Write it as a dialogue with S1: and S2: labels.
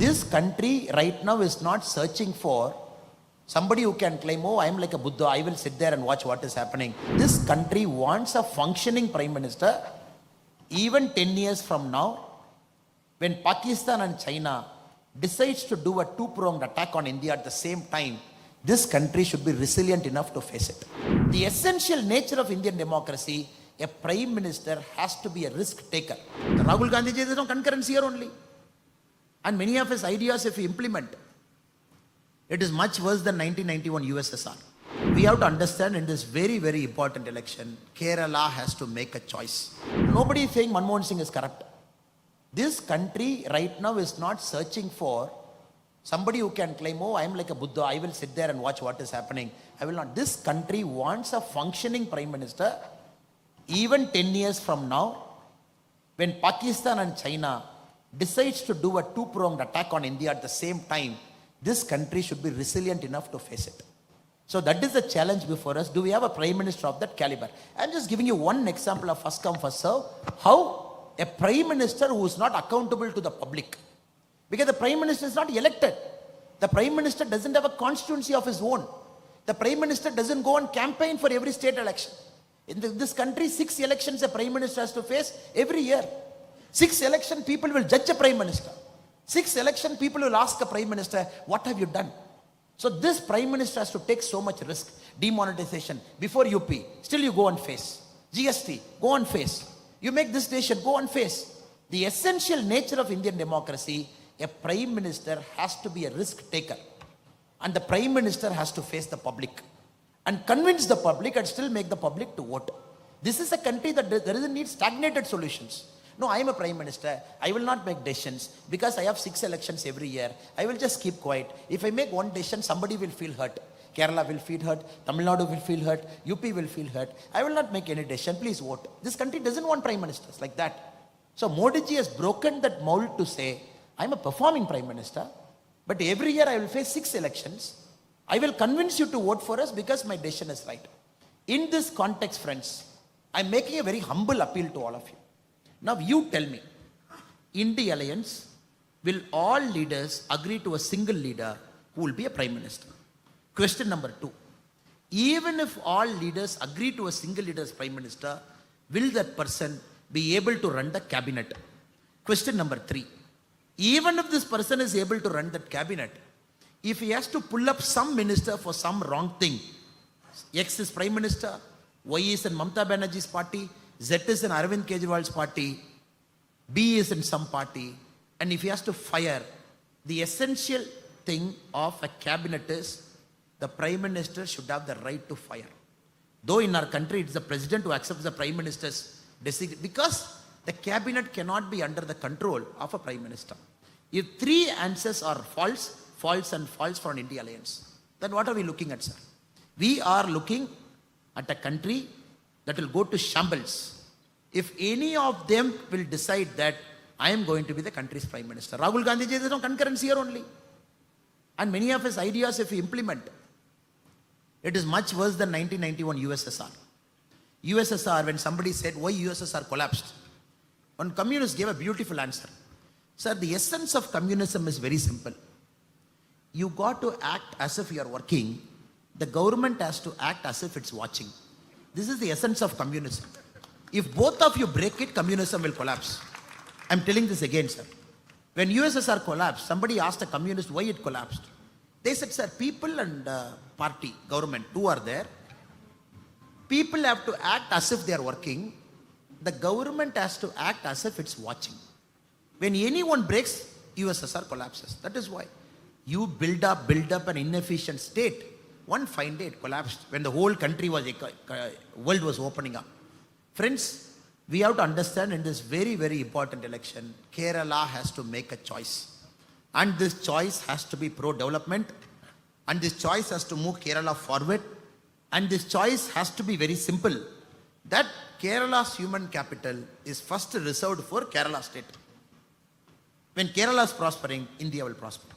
S1: This country right now is not searching for somebody who can claim, oh, I'm like a Buddha, I will sit there and watch what is happening. This country wants a functioning prime minister. Even 10 years from now, when Pakistan and China decides to do a two-pronged attack on India at the same time, this country should be resilient enough to face it. The essential nature of Indian democracy, a prime minister has to be a risk taker. Rahul Gandhi ji, there is no concurrence here only. And many of his ideas, if we implement, it is much worse than 1991 USSR. We have to understand in this very, very important election, Kerala has to make a choice. Nobody is saying Manmohan Singh is corrupt. This country right now is not searching for somebody who can claim, oh, I'm like a Buddha, I will sit there and watch what is happening. I will not. This country wants a functioning prime minister. Even 10 years from now, when Pakistan and China decides to do a two-pronged attack on India at the same time, this country should be resilient enough to face it. So that is the challenge before us. Do we have a prime minister of that caliber? I'm just giving you one example of first come, first serve. How a prime minister who is not accountable to the public, because the prime minister is not elected. The prime minister doesn't have a constituency of his own. The prime minister doesn't go on campaign for every state election. In this country, 6 elections a prime minister has to face every year. 6 election people will judge a prime minister. 6 election people will ask a prime minister, what have you done? So this prime minister has to take so much risk. Demonetization before UP, still you go and face. GST, go and face. You make this decision, go and face. The essential nature of Indian democracy, a prime minister has to be a risk taker. And the prime minister has to face the public and convince the public and still make the public to vote. This is a country that doesn't need stagnated solutions. No, I am a prime minister. I will not make decisions because I have 6 elections every year. I will just keep quiet. If I make one decision, somebody will feel hurt. Kerala will feel hurt. Tamil Nadu will feel hurt. UP will feel hurt. I will not make any decision. Please vote. This country doesn't want prime ministers like that. So Modi ji has broken that mold to say, I am a performing prime minister, but every year I will face 6 elections. I will convince you to vote for us because my decision is right. In this context, friends, I am making a very humble appeal to all of you. Now you tell me, in the alliance, will all leaders agree to a single leader who will be a prime minister? Question number 2. Even if all leaders agree to a single leader as prime minister, will that person be able to run the cabinet? Question number 3. Even if this person is able to run that cabinet, if he has to pull up some minister for some wrong thing, X is prime minister, Y is in Mamata Banerjee's party, Z is in Arvind Kejriwal's party, B is in some party, and if he has to fire, the essential thing of a cabinet is the prime minister should have the right to fire. Though in our country it is the president who accepts the prime minister's decision, because the cabinet cannot be under the control of a prime minister. If 3 answers are false, false and false for an India alliance, then what are we looking at, sir? We are looking at a country that will go to shambles if any of them will decide that I am going to be the country's prime minister. Rahul Gandhi ji, there is no concurrence here only. And many of his ideas, if we implement, it is much worse than 1991 USSR. USSR, when somebody said, why USSR collapsed? One communist gave a beautiful answer. Sir, the essence of communism is very simple. You got to act as if you are working. The government has to act as if it's watching. This is the essence of communism. If both of you break it, communism will collapse. I'm telling this again, sir. When USSR collapsed, somebody asked a communist why it collapsed. They said, sir, people and party, government, 2 are there. People have to act as if they are working. The government has to act as if it's watching. When anyone breaks, USSR collapses. That is why you build up an inefficient state. One fine day it collapsed when the whole country was, world was opening up. Friends, we have to understand in this very, very important election, Kerala has to make a choice. And this choice has to be pro-development. And this choice has to move Kerala forward. And this choice has to be very simple. That Kerala's human capital is first reserved for Kerala state. When Kerala is prospering, India will prosper.